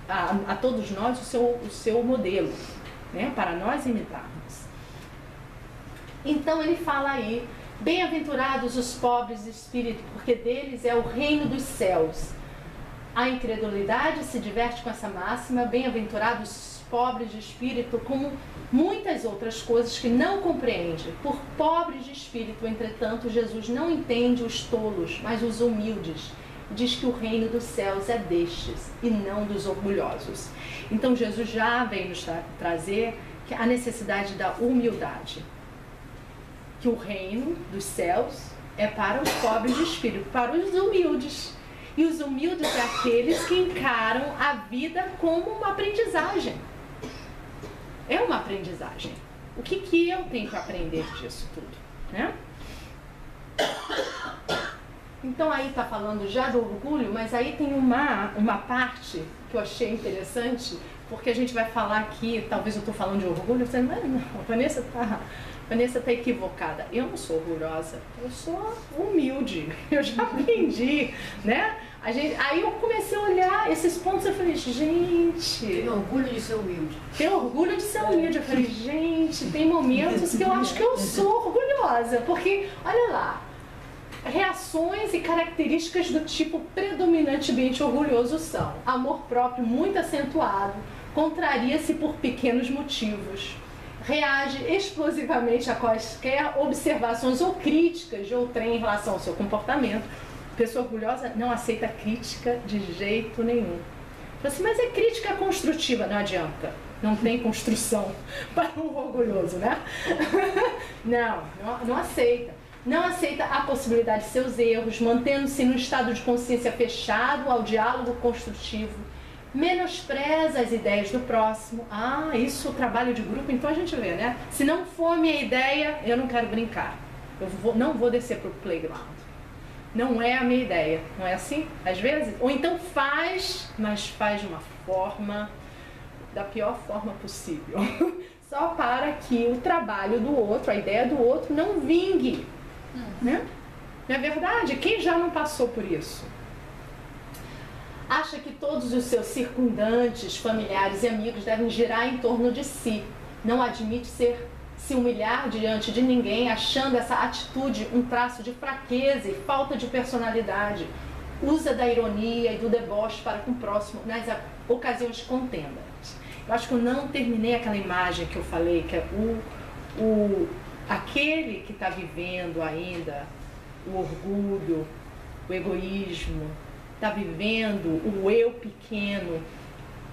a todos nós o seu modelo, né? Para nós imitarmos. Então ele fala aí, bem-aventurados os pobres de espírito, porque deles é o reino dos céus. A incredulidade se diverte com essa máxima, bem-aventurados pobres de espírito, como muitas outras coisas que não compreende. Por pobres de espírito, entretanto, Jesus não entende os tolos, mas os humildes. Diz que o reino dos céus é destes e não dos orgulhosos. Então Jesus já veio nos trazer a necessidade da humildade. Que o reino dos céus é para os pobres de espírito, para os humildes. E os humildes é aqueles que encaram a vida como uma aprendizagem. É uma aprendizagem. O que eu tenho que aprender disso tudo, né? Então aí está falando já do orgulho, mas aí tem uma parte que eu achei interessante, porque a gente vai falar aqui, talvez eu estou falando de orgulho, você não, a Vanessa está equivocada. Eu não sou orgulhosa, eu sou humilde, eu já aprendi, né? Aí eu comecei a olhar esses pontos e eu falei, gente... Tem orgulho de ser humilde. Tem orgulho de ser humilde. Eu falei, gente, tem momentos que eu acho que eu sou orgulhosa, porque, olha lá, reações e características do tipo predominantemente orgulhoso são amor próprio muito acentuado, contraria-se por pequenos motivos, reage explosivamente a quaisquer observações ou críticas de outrem em relação ao seu comportamento. Pessoa orgulhosa não aceita crítica de jeito nenhum. Fala assim, mas é crítica construtiva, não adianta. Não tem construção para um orgulhoso, né? Não aceita. Não aceita a possibilidade de seus erros, mantendo-se no estado de consciência fechado ao diálogo construtivo, menospreza as ideias do próximo. Isso, o trabalho de grupo, então a gente vê, né? Se não for a minha ideia, eu não quero brincar. Não vou descer para o playground. Não é a minha ideia, não é assim? Às vezes? Ou então faz, mas faz de uma forma, da pior forma possível. Só para que o trabalho do outro, a ideia do outro não vingue. Né? Não é verdade? Quem já não passou por isso? Acha que todos os seus circundantes, familiares e amigos devem girar em torno de si. Não admite se humilhar diante de ninguém, achando essa atitude um traço de fraqueza e falta de personalidade. Usa da ironia e do deboche para com o próximo nas ocasiões de contenda. Eu acho que eu não terminei aquela imagem que eu falei, que é aquele que está vivendo ainda o orgulho, o egoísmo, está vivendo o eu pequeno,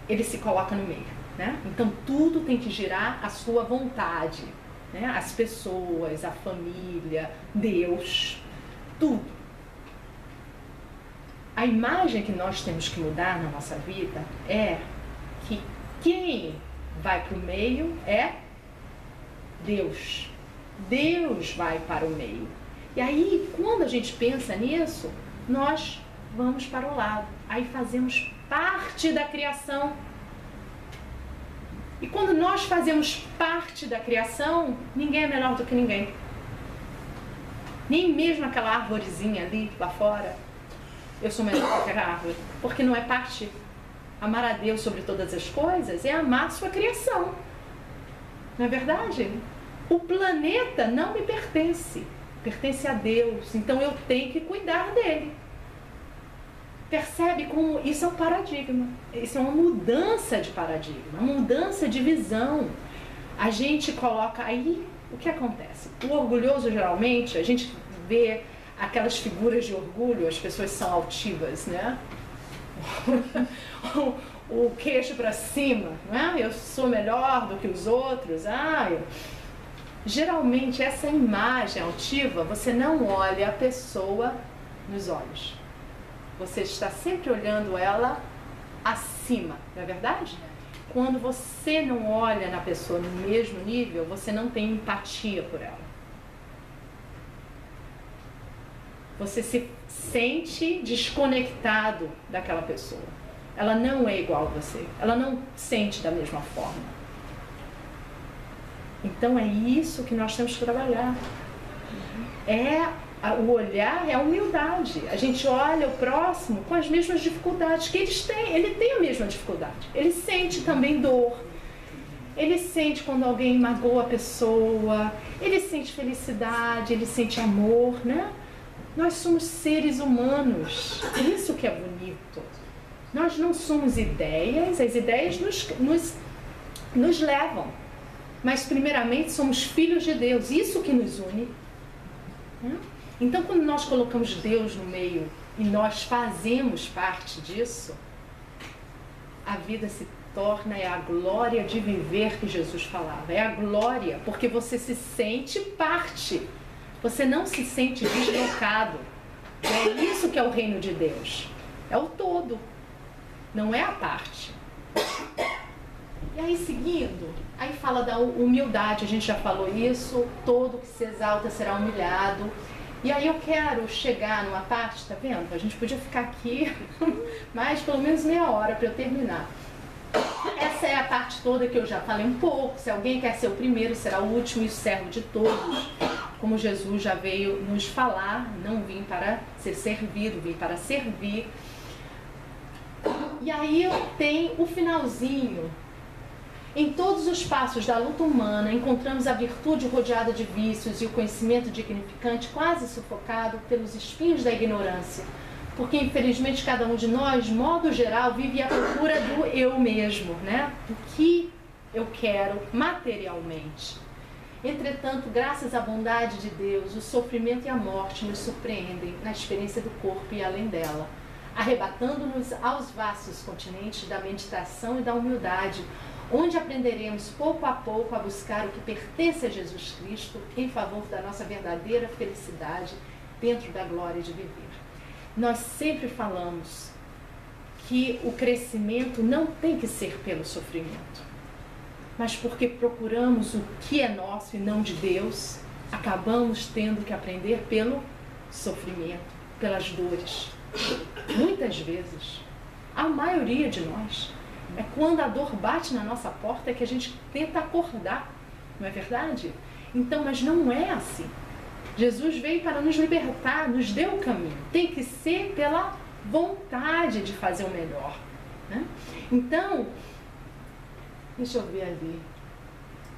ele se coloca no meio, né? Então tudo tem que girar à sua vontade, né? As pessoas, a família, Deus, tudo. A imagem que nós temos que mudar na nossa vida é que quem vai para o meio é Deus. Deus vai para o meio. E aí, quando a gente pensa nisso, nós vamos para o lado. Aí fazemos parte da criação. E quando nós fazemos parte da criação, ninguém é melhor do que ninguém. Nem mesmo aquela arvorezinha ali, lá fora, eu sou melhor que aquela árvore. Porque não é parte. Amar a Deus sobre todas as coisas é amar a sua criação. Não é verdade? O planeta não me pertence. Pertence a Deus. Então eu tenho que cuidar dele. Percebe como isso é um paradigma, isso é uma mudança de paradigma, uma mudança de visão. A gente coloca aí, o que acontece? O orgulhoso, geralmente, a gente vê aquelas figuras de orgulho, as pessoas são altivas, né? O queixo para cima, não é? Eu sou melhor do que os outros. Geralmente, essa imagem altiva, você não olha a pessoa nos olhos. Você está sempre olhando ela acima, não é verdade? Quando você não olha na pessoa no mesmo nível, você não tem empatia por ela. Você se sente desconectado daquela pessoa. Ela não é igual a você. Ela não sente da mesma forma. Então é isso que nós temos que trabalhar. O olhar é a humildade. A gente olha o próximo com as mesmas dificuldades que eles têm. Ele tem a mesma dificuldade. Ele sente também dor. Ele sente quando alguém magoa a pessoa. Ele sente felicidade, ele sente amor, né? Nós somos seres humanos. Isso que é bonito. Nós não somos ideias, as ideias nos levam. Mas primeiramente somos filhos de Deus, isso que nos une. Então quando nós colocamos Deus no meio e nós fazemos parte disso, a vida se torna a glória de viver que Jesus falava. É a glória, porque você se sente parte. Você não se sente deslocado. É isso que é o reino de Deus. É o todo, não é a parte. E aí seguindo, aí fala da humildade, a gente já falou isso, todo que se exalta será humilhado. E aí eu quero chegar numa parte, tá vendo? A gente podia ficar aqui mais pelo menos meia hora para eu terminar. Essa é a parte toda que eu já falei um pouco. Se alguém quer ser o primeiro, será o último e o servo de todos. Como Jesus já veio nos falar, não vim para ser servido, vim para servir. E aí tem o finalzinho. Em todos os passos da luta humana, encontramos a virtude rodeada de vícios e o conhecimento dignificante quase sufocado pelos espinhos da ignorância. Porque, infelizmente, cada um de nós, de modo geral, vive à procura do eu mesmo, né? Do que eu quero materialmente. Entretanto, graças à bondade de Deus, o sofrimento e a morte nos surpreendem na experiência do corpo e além dela, arrebatando-nos aos vastos continentes da meditação e da humildade, onde aprenderemos pouco a pouco a buscar o que pertence a Jesus Cristo em favor da nossa verdadeira felicidade dentro da glória de viver. Nós sempre falamos que o crescimento não tem que ser pelo sofrimento, mas porque procuramos o que é nosso e não de Deus, acabamos tendo que aprender pelo sofrimento, pelas dores. Muitas vezes, a maioria de nós, é quando a dor bate na nossa porta que a gente tenta acordar, não é verdade? Então, mas não é assim. Jesus veio para nos libertar, nos deu o caminho. Tem que ser pela vontade de fazer o melhor, né? Então, deixa eu ver ali.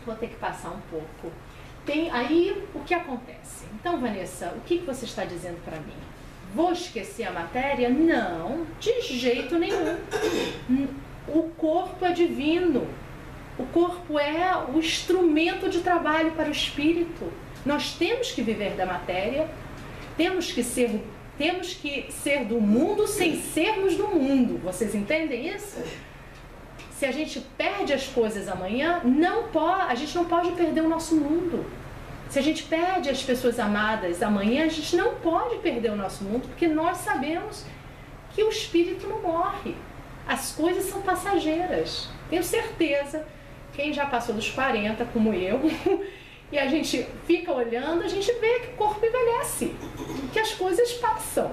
Vou ter que passar um pouco. Aí, o que acontece? Então, Vanessa, o que você está dizendo para mim? Vou esquecer a matéria? Não, de jeito nenhum. O corpo é divino. O corpo é o instrumento de trabalho para o espírito. Nós temos que viver da matéria, temos que ser do mundo sem sermos do mundo. Vocês entendem isso? Se a gente perde as coisas amanhã, a gente não pode perder o nosso mundo. Se a gente perde as pessoas amadas amanhã, a gente não pode perder o nosso mundo, porque nós sabemos que o espírito não morre. As coisas são passageiras. Tenho certeza, quem já passou dos 40, como eu, e a gente fica olhando, a gente vê que o corpo envelhece, que as coisas passam,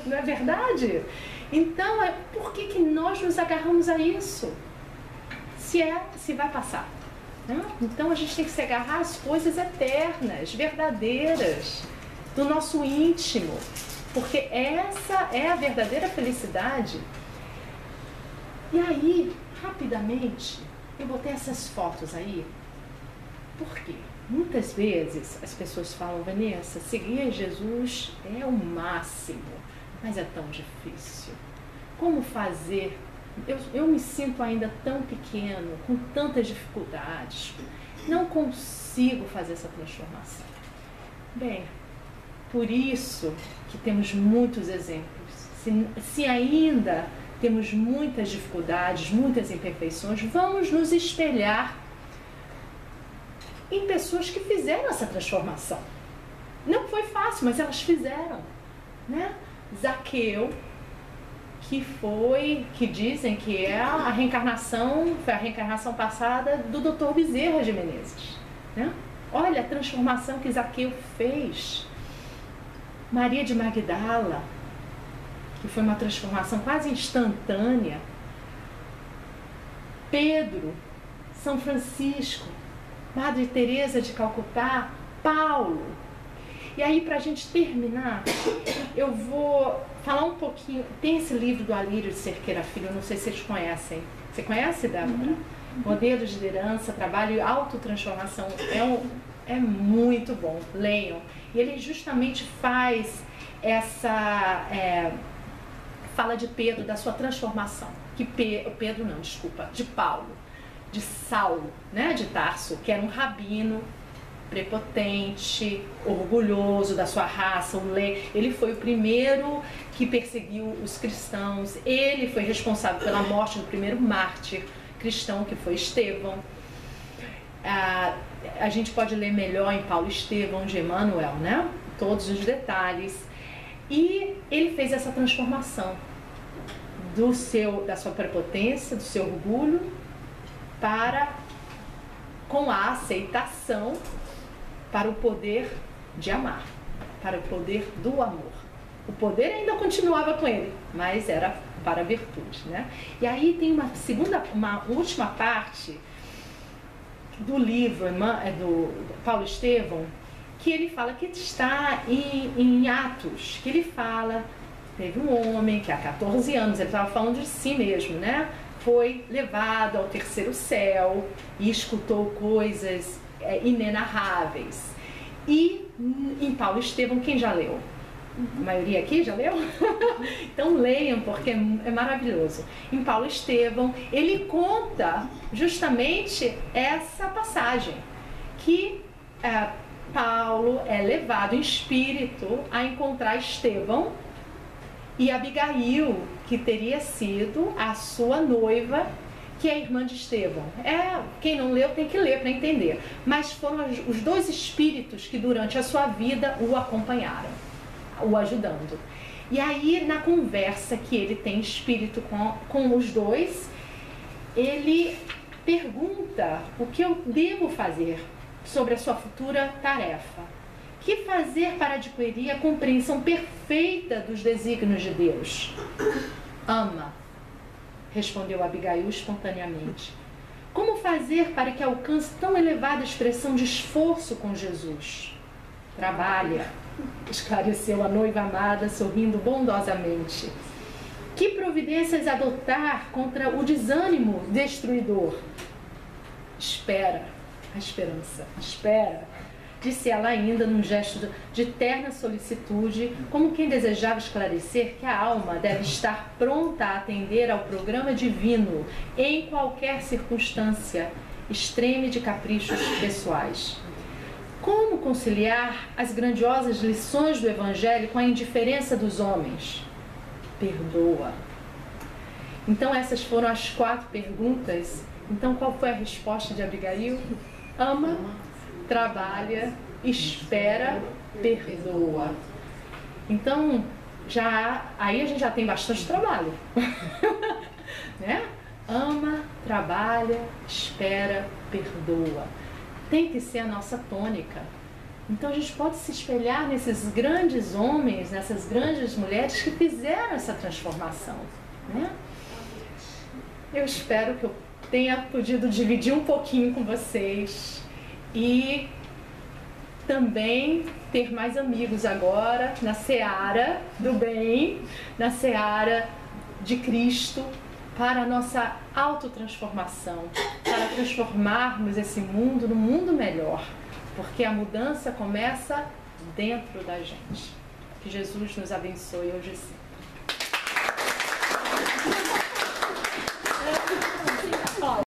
não é verdade? Então, por que nós nos agarramos a isso? Se vai passar. Né? Então, a gente tem que se agarrar às coisas eternas, verdadeiras, do nosso íntimo, porque essa é a verdadeira felicidade. E aí, rapidamente, eu botei essas fotos aí, por quê? Muitas vezes as pessoas falam, Vanessa, seguir Jesus é o máximo, mas é tão difícil. Como fazer? Eu me sinto ainda tão pequeno, com tantas dificuldades, não consigo fazer essa transformação. Bem, por isso que temos muitos exemplos. Se ainda temos muitas dificuldades, muitas imperfeições, vamos nos espelhar em pessoas que fizeram essa transformação. Não foi fácil, mas elas fizeram, né? Zaqueu, que dizem que é a reencarnação, foi a reencarnação passada do Dr. Bezerra de Menezes, né? Olha a transformação que Zaqueu fez. Maria de Magdala, que foi uma transformação quase instantânea. Pedro, São Francisco, Madre Teresa de Calcutá, Paulo. E aí, para a gente terminar, eu vou falar um pouquinho. Tem esse livro do Alírio de Cerqueira Filho, não sei se vocês conhecem. Você conhece, Débora? Modelo de liderança, trabalho e autotransformação. É muito bom, leiam. E ele justamente faz fala de Pedro, da sua transformação. De Paulo, de Saulo, né, de Tarso, que era um rabino prepotente, orgulhoso da sua raça, ele foi o primeiro que perseguiu os cristãos, ele foi responsável pela morte do primeiro mártir cristão, que foi Estevão. A gente pode ler melhor em Paulo Estevão de Emmanuel, né? Todos os detalhes. E ele fez essa transformação da sua prepotência, do seu orgulho, com a aceitação, para o poder de amar, para o poder do amor. O poder ainda continuava com ele, mas era para a virtude, né? E aí tem uma última parte do livro do Paulo Estevão, que ele fala, que está em Atos, que ele fala, teve um homem que há 14 anos, ele estava falando de si mesmo, né? Foi levado ao terceiro céu e escutou coisas inenarráveis. E em Paulo Estevão, quem já leu? A maioria aqui já leu? Então leiam, porque é maravilhoso. Em Paulo Estevão, ele conta justamente essa passagem, que Paulo é levado em espírito a encontrar Estevão e Abigail, que teria sido a sua noiva, que é a irmã de Estevão. Quem não leu tem que ler para entender. Mas foram os dois espíritos que durante a sua vida o acompanharam, o ajudando. E aí, na conversa que ele tem espírito com os dois, ele pergunta o que eu devo fazer sobre a sua futura tarefa. Que fazer para adquirir a compreensão perfeita dos desígnios de Deus? Ama, respondeu Abigail espontaneamente. Como fazer para que alcance tão elevada expressão de esforço com Jesus? Trabalha, esclareceu a noiva amada, sorrindo bondosamente. Que providências adotar contra o desânimo destruidor? Espera, a esperança, espera, disse ela ainda num gesto de terna solicitude, como quem desejava esclarecer que a alma deve estar pronta a atender ao programa divino em qualquer circunstância extreme de caprichos pessoais. Como conciliar as grandiosas lições do Evangelho com a indiferença dos homens? Perdoa. Então essas foram as 4 perguntas. Então qual foi a resposta de Abigail? Ama, trabalha, espera, perdoa. Então, aí a gente já tem bastante trabalho. Né? Ama, trabalha, espera, perdoa. Tem que ser a nossa tônica. Então a gente pode se espelhar nesses grandes homens, nessas grandes mulheres que fizeram essa transformação, né? Eu espero que eu tenha podido dividir um pouquinho com vocês e também ter mais amigos agora na seara do bem, na seara de Cristo, para a nossa autotransformação, para transformarmos esse mundo num mundo melhor, porque a mudança começa dentro da gente. Que Jesus nos abençoe hoje e sempre.